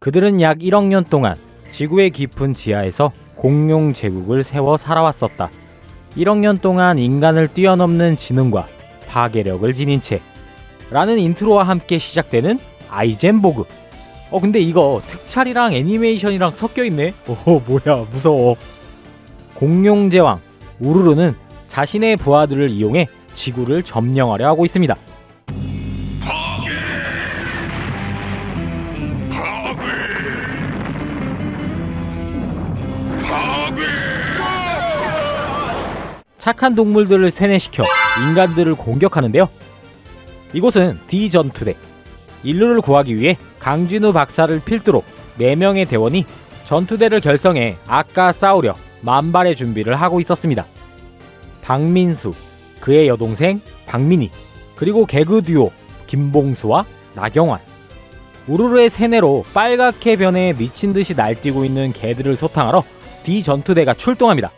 그들은 약 1억 년 동안 지구의 깊은 지하에서 공룡 제국을 세워 살아왔었다. 1억 년 동안 인간을 뛰어넘는 지능과 파괴력을 지닌 채 라는 인트로와 함께 시작되는 아이젠보그. 근데 이거 특촬이랑 애니메이션이랑 섞여있네? 뭐야 무서워. 공룡 제왕 우루루는 자신의 부하들을 이용해 지구를 점령하려 하고 있습니다. 착한 동물들을 세뇌시켜 인간들을 공격하는데요. 이곳은 디전투대. 인류를 구하기 위해 강진우 박사를 필두로 4명의 대원이 전투대를 결성해 아까 싸우려 만발의 준비를 하고 있었습니다. 박민수, 그의 여동생 박민희, 그리고 개그 듀오 김봉수와 나경환. 우르르의 세뇌로 빨갛게 변해 미친듯이 날뛰고 있는 개들을 소탕하러 디전투대가 출동합니다.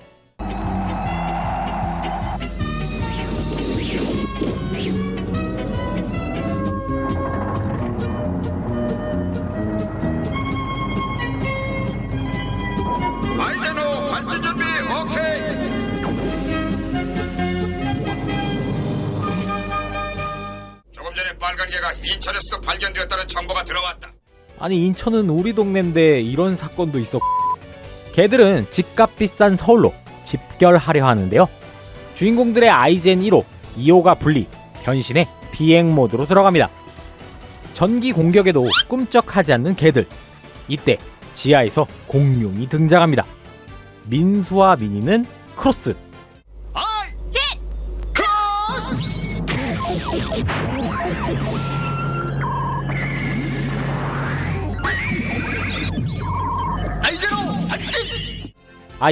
아이젠호 발진 준비 오케이. 조금 전에 빨간 개가 인천에서도 발견되었다는 정보가 들어왔다. 아니 인천은 우리 동네인데 이런 사건도 있었고. 개들은 집값 비싼 서울로 집결하려 하는데요. 주인공들의 아이젠 1호, 2호가 분리, 변신해 비행 모드로 들어갑니다. 전기 공격에도 꿈쩍하지 않는 개들. 이때 지하에서 공룡이 등장합니다. 민수와 미니는 크로스. 아이젠 크로스. 아이젠호 발진.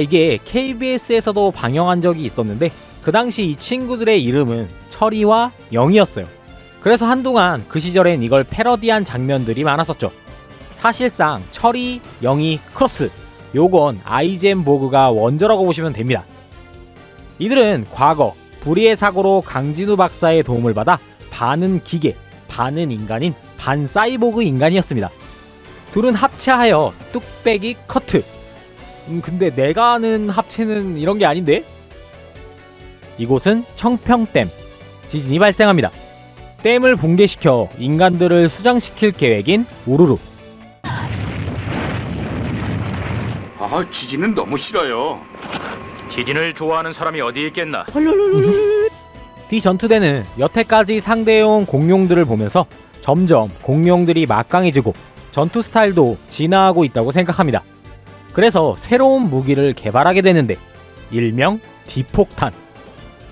이게 KBS에서도 방영한 적이 있었는데 그 당시 이 친구들의 이름은 철이와 영이었어요. 그래서 한동안 그 시절엔 이걸 패러디한 장면들이 많았었죠. 사실상 철이, 영이, 크로스, 요건 아이젠보그가 원조라고 보시면 됩니다. 이들은 과거 불의의 사고로 강진우 박사의 도움을 받아 반은 기계, 반은 인간인 반사이보그 인간이었습니다. 둘은 합체하여 뚝배기 커트. 근데 내가 아는 합체는 이런 게 아닌데? 이곳은 청평댐. 지진이 발생합니다. 댐을 붕괴시켜 인간들을 수장시킬 계획인 우루루. 지진은 너무 싫어요. 지진을 좋아하는 사람이 어디 있겠나? 디전투대는 여태까지 상대해온 공룡들을 보면서 점점 공룡들이 막강해지고 전투 스타일도 진화하고 있다고 생각합니다. 그래서 새로운 무기를 개발하게 되는데 일명 디폭탄.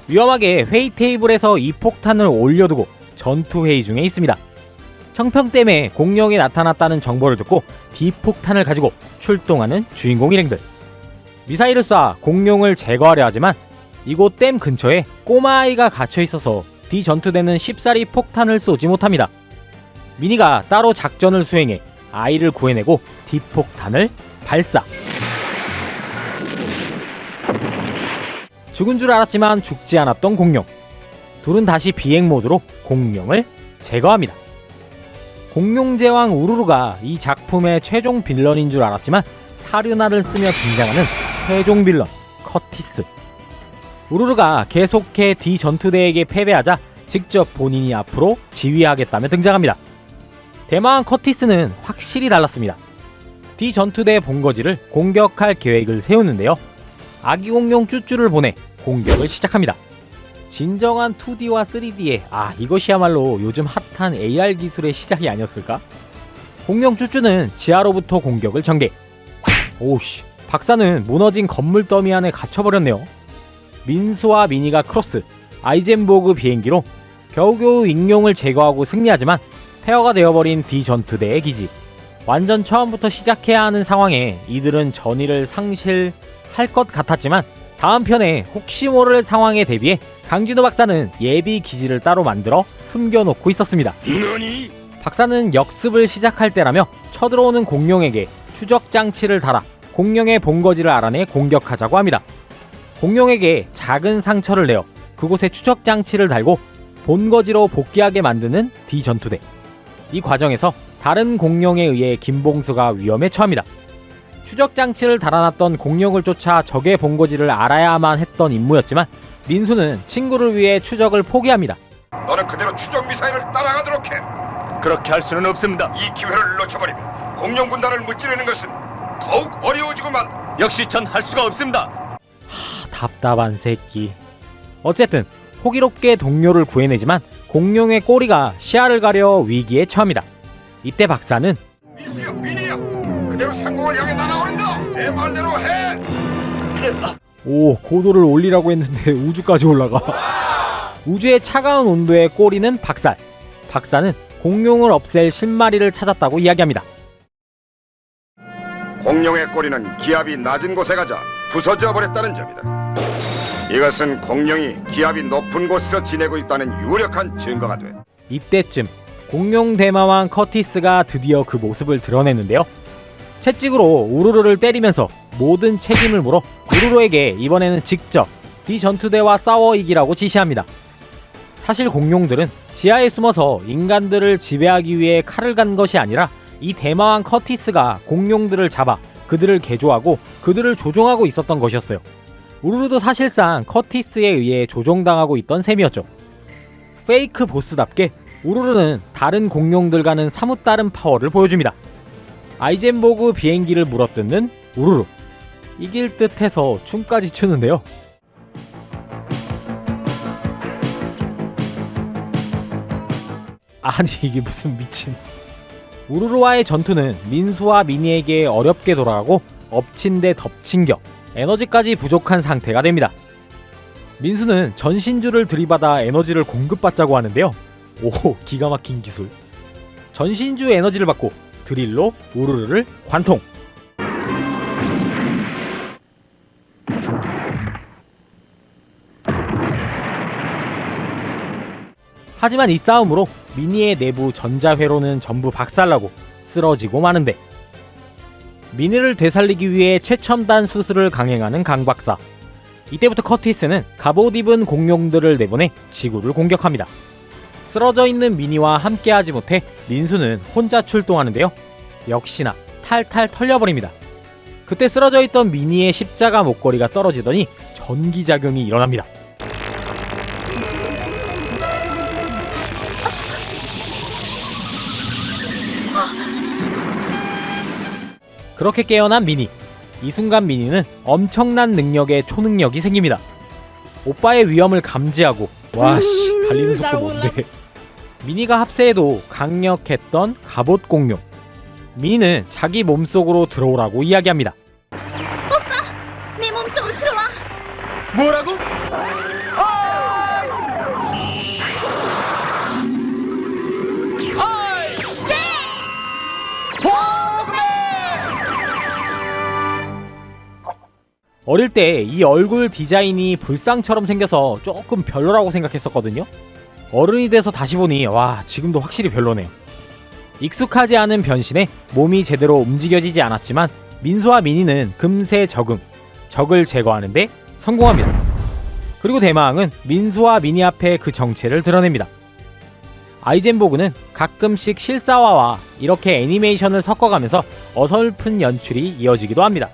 위험하게 회의 테이블에서 이 폭탄을 올려두고 전투 회의 중에 있습니다. 청평댐에 공룡이 나타났다는 정보를 듣고 디폭탄을 가지고 출동하는 주인공 일행들. 미사일을 쏴 공룡을 제거하려 하지만 이곳 댐 근처에 꼬마아이가 갇혀있어서 디전투대는 쉽사리 폭탄을 쏘지 못합니다. 미니가 따로 작전을 수행해 아이를 구해내고 디폭탄을 발사. 죽은 줄 알았지만 죽지 않았던 공룡. 둘은 다시 비행 모드로 공룡을 제거합니다. 공룡 제왕 우루루가 이 작품의 최종 빌런인 줄 알았지만 사륜화를 쓰며 등장하는 최종 빌런 커티스. 우루루가 계속해 디전투대에게 패배하자 직접 본인이 앞으로 지휘하겠다며 등장합니다. 대마왕 커티스는 확실히 달랐습니다. 디전투대 본거지를 공격할 계획을 세우는데요. 아기 공룡 쭈쭈를 보내 공격을 시작합니다. 진정한 2D와 3D의 이것이야말로 요즘 핫한 AR 기술의 시작이 아니었을까? 공룡 쭈쭈는 지하로부터 공격을 전개. 오우씨, 박사는 무너진 건물 더미 안에 갇혀버렸네요. 민수와 미니가 크로스, 아이젠보그 비행기로 겨우겨우 익룡을 제거하고 승리하지만 폐허가 되어버린 디전투대의 기지. 완전 처음부터 시작해야 하는 상황에 이들은 전의를 상실할 것 같았지만 다음 편에 혹시 모를 상황에 대비해 강진우 박사는 예비 기지를 따로 만들어 숨겨놓고 있었습니다. 너니? 박사는 역습을 시작할 때라며 쳐들어오는 공룡에게 추적 장치를 달아 공룡의 본거지를 알아내 공격하자고 합니다. 공룡에게 작은 상처를 내어 그곳에 추적 장치를 달고 본거지로 복귀하게 만드는 디전투대. 이 과정에서 다른 공룡에 의해 김봉수가 위험에 처합니다. 추적 장치를 달아놨던 공룡을 쫓아 적의 본거지를 알아야만 했던 임무였지만 민수는 친구를 위해 추적을 포기합니다. 너는 그대로 추적 미사일을 따라가도록 해. 그렇게 할 수는 없습니다. 이 기회를 놓쳐버리면 공룡 군단을 무찌르는 것은 더욱 어려워지고 만다. 역시 전 할 수가 없습니다. 답답한 새끼. 어쨌든 호기롭게 동료를 구해내지만 공룡의 꼬리가 시야를 가려 위기에 처합니다. 이때 박사는 민수야, 민이야, 그대로 상공을 향해 날아오른다. 내 말대로 해. 오, 고도를 올리라고 했는데 우주까지 올라가. 우주의 차가운 온도에 꼬리는 박살. 박사는 공룡을 없앨 신마리를 찾았다고 이야기합니다. 공룡의 꼬리는 기압이 낮은 곳에 가자 부서져 버렸다는 점이다. 이것은 공룡이 기압이 높은 곳에서 지내고 있다는 유력한 증거가 돼. 이때쯤 공룡 대마왕 커티스가 드디어 그 모습을 드러냈는데요. 채찍으로 우르르를 때리면서 모든 책임을 물어 우르르에게 이번에는 직접 뒤전투대와 싸워 이기라고 지시합니다. 사실 공룡들은 지하에 숨어서 인간들을 지배하기 위해 칼을 간 것이 아니라 이 대마왕 커티스가 공룡들을 잡아 그들을 개조하고 그들을 조종하고 있었던 것이었어요. 우르르도 사실상 커티스에 의해 조종당하고 있던 셈이었죠. 페이크 보스답게 우르르는 다른 공룡들과는 사뭇 다른 파워를 보여줍니다. 아이젠보그 비행기를 물어뜯는 우르르. 이길 듯해서 춤까지 추는데요. 아니 이게 무슨 미친. 우르르와의 전투는 민수와 미니에게 어렵게 돌아가고 엎친 데 덮친 격 에너지까지 부족한 상태가 됩니다. 민수는 전신주를 들이받아 에너지를 공급받자고 하는데요. 오, 기가 막힌 기술. 전신주 에너지를 받고 드릴로 우르르를 관통. 하지만 이 싸움으로 미니의 내부 전자회로는 전부 박살나고 쓰러지고 마는데 미니를 되살리기 위해 최첨단 수술을 강행하는 강 박사. 이때부터 커티스는 갑옷 입은 공룡들을 내보내 지구를 공격합니다. 쓰러져 있는 미니와 함께하지 못해 민수는 혼자 출동하는데요. 역시나 탈탈 털려버립니다. 그때 쓰러져 있던 미니의 십자가 목걸이가 떨어지더니 전기작용이 일어납니다. 그렇게 깨어난 미니. 이 순간 미니는 엄청난 능력의 초능력이 생깁니다. 오빠의 위험을 감지하고 와씨 달리는 속도 뭔데. 미니가 합세해도 강력했던 갑옷 공룡. 미니는 자기 몸속으로 들어오라고 이야기합니다. 오빠! 내 몸속으로 들어와! 뭐라고? 어릴 때 이 얼굴 디자인이 불상처럼 생겨서 조금 별로라고 생각했었거든요. 어른이 돼서 다시 보니 와 지금도 확실히 별로네요. 익숙하지 않은 변신에 몸이 제대로 움직여지지 않았지만 민수와 미니는 금세 적을 제거하는데 성공합니다. 그리고 대마왕은 민수와 미니 앞에 그 정체를 드러냅니다. 아이젠보그는 가끔씩 실사화와 이렇게 애니메이션을 섞어가면서 어설픈 연출이 이어지기도 합니다.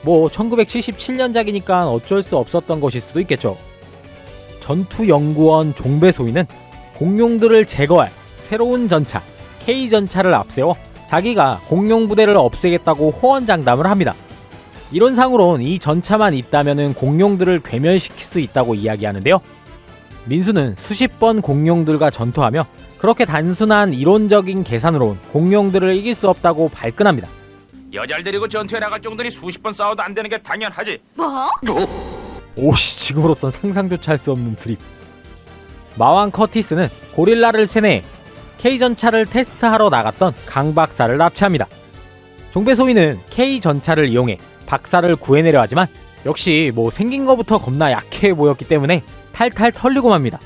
뭐 1977년작이니까 어쩔 수 없었던 것일 수도 있겠죠. 전투연구원 종배소위는 공룡들을 제거할 새로운 전차 K전차를 앞세워 자기가 공룡 부대를 없애겠다고 호언장담을 합니다. 이론상으론 이 전차만 있다면 공룡들을 괴멸시킬 수 있다고 이야기하는데요. 민수는 수십 번 공룡들과 전투하며 그렇게 단순한 이론적인 계산으론 공룡들을 이길 수 없다고 발끈합니다. 여자를 데리고 전투에 나갈 정도니 수십 번 싸워도 안 되는 게 당연하지. 뭐? 오씨 지금으로선 상상조차 할 수 없는 드립. 마왕 커티스는 고릴라를 세뇌해 K전차를 테스트하러 나갔던 강 박사를 납치합니다. 종배소위는 K전차를 이용해 박사를 구해내려 하지만 역시 뭐 생긴 거부터 겁나 약해 보였기 때문에 탈탈 털리고 맙니다.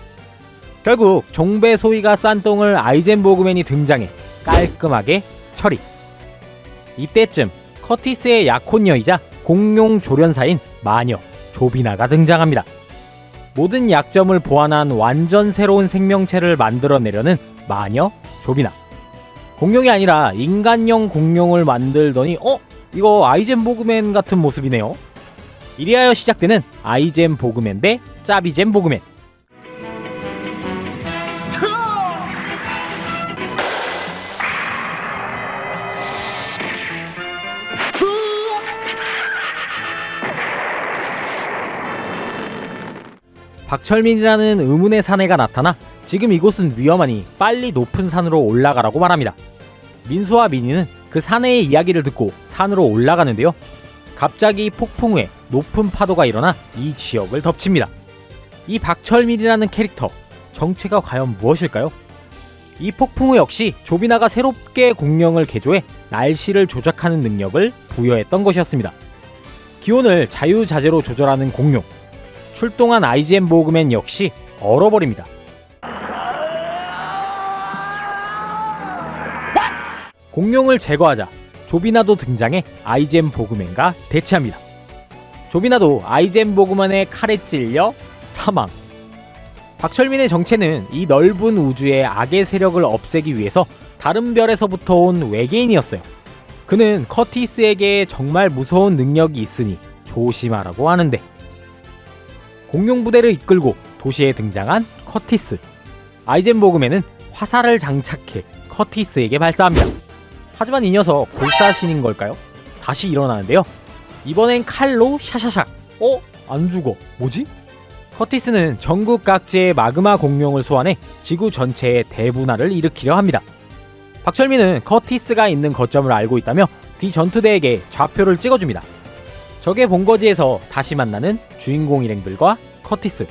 결국 종배소위가 싼 똥을 아이젠보그맨이 등장해 깔끔하게 처리. 이때쯤 커티스의 약혼녀이자 공룡 조련사인 마녀 조비나가 등장합니다. 모든 약점을 보완한 완전 새로운 생명체를 만들어내려는 마녀 조비나. 공룡이 아니라 인간형 공룡을 만들더니 이거 아이젠보그맨 같은 모습이네요. 이리하여 시작되는 아이젠보그맨 대 짜비젠보그맨. 박철민이라는 의문의 사내가 나타나 지금 이곳은 위험하니 빨리 높은 산으로 올라가라고 말합니다. 민수와 민희는 그 사내의 이야기를 듣고 산으로 올라가는데요. 갑자기 폭풍 후에 높은 파도가 일어나 이 지역을 덮칩니다. 이 박철민이라는 캐릭터, 정체가 과연 무엇일까요? 이 폭풍 후 역시 조비나가 새롭게 공룡을 개조해 날씨를 조작하는 능력을 부여했던 것이었습니다. 기온을 자유자재로 조절하는 공룡. 출동한 아이젠보그맨 역시 얼어버립니다. 공룡을 제거하자 조비나도 등장해 아이젠보그맨과 대치합니다. 조비나도 아이젠보그맨의 칼에 찔려 사망. 박철민의 정체는 이 넓은 우주의 악의 세력을 없애기 위해서 다른 별에서부터 온 외계인이었어요. 그는 커티스에게 정말 무서운 능력이 있으니 조심하라고 하는데, 공룡 부대를 이끌고 도시에 등장한 커티스. 아이젠보그맨은 화살을 장착해 커티스에게 발사합니다. 하지만 이 녀석 불사신인 걸까요? 다시 일어나는데요. 이번엔 칼로 샤샤샥. 안 죽어. 뭐지? 커티스는 전국 각지의 마그마 공룡을 소환해 지구 전체의 대분화를 일으키려 합니다. 박철민은 커티스가 있는 거점을 알고 있다며 뒤 전투대에게 좌표를 찍어줍니다. 적의 본거지에서 다시 만나는 주인공 일행들과 커티스.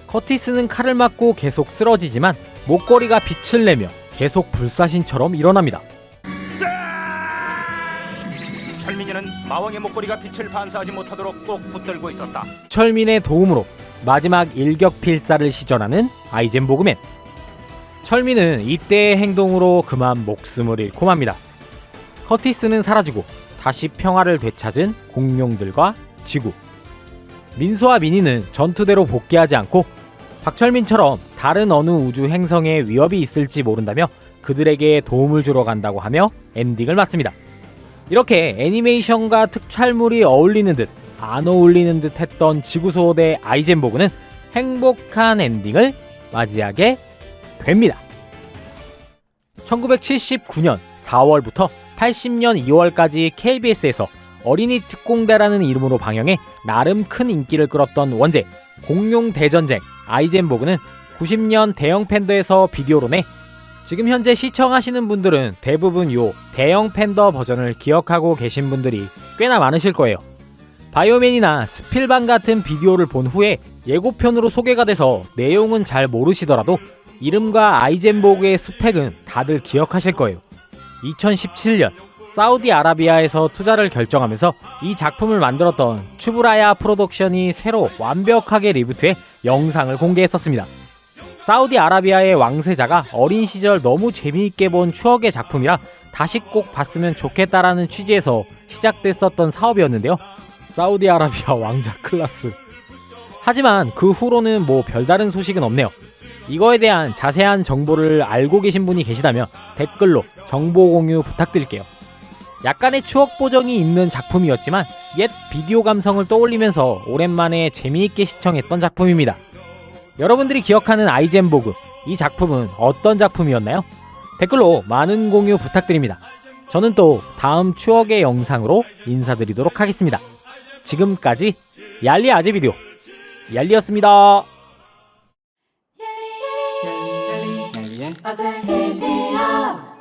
커티스는 칼을 맞고 계속 쓰러지지만 목걸이가 빛을 내며 계속 불사신처럼 일어납니다. 철민이는 마왕의 목걸이가 빛을 반사하지 못하도록 꼭 붙들고 있었다. 철민의 도움으로 마지막 일격 필사를 시전하는 아이젠보그맨. 철민은 이때의 행동으로 그만 목숨을 잃고 맙니다. 커티스는 사라지고 다시 평화를 되찾은 공룡들과 지구. 민수와 민희는 전투대로 복귀하지 않고 박철민처럼 다른 어느 우주 행성에 위협이 있을지 모른다며 그들에게 도움을 주러 간다고 하며 엔딩을 맞습니다. 이렇게 애니메이션과 특촬물이 어울리는 듯 안 어울리는 듯 했던 지구소호 대 아이젠보그는 행복한 엔딩을 맞이하게 됩니다. 1979년 4월부터 80년 2월까지 KBS에서 어린이 특공대라는 이름으로 방영해 나름 큰 인기를 끌었던 원제 공룡 대전쟁 아이젠보그는 90년 대형 팬더에서 비디오로 내 지금 현재 시청하시는 분들은 대부분 요 대형 팬더 버전을 기억하고 계신 분들이 꽤나 많으실 거예요. 바이오맨이나 스필반 같은 비디오를 본 후에 예고편으로 소개가 돼서 내용은 잘 모르시더라도 이름과 아이젠보그의 스펙은 다들 기억하실 거예요. 2017년 사우디아라비아에서 투자를 결정하면서 이 작품을 만들었던 추브라야 프로덕션이 새로 완벽하게 리부트해 영상을 공개했었습니다. 사우디아라비아의 왕세자가 어린 시절 너무 재미있게 본 추억의 작품이라 다시 꼭 봤으면 좋겠다라는 취지에서 시작됐었던 사업이었는데요. 사우디아라비아 왕자 클라스. 하지만 그 후로는 뭐 별다른 소식은 없네요. 이거에 대한 자세한 정보를 알고 계신 분이 계시다면 댓글로 정보 공유 부탁드릴게요. 약간의 추억 보정이 있는 작품이었지만 옛 비디오 감성을 떠올리면서 오랜만에 재미있게 시청했던 작품입니다. 여러분들이 기억하는 아이젠보그, 이 작품은 어떤 작품이었나요? 댓글로 많은 공유 부탁드립니다. 저는 또 다음 추억의 영상으로 인사드리도록 하겠습니다. 지금까지 얄리 아재 비디오 얄리였습니다. 아재 비디오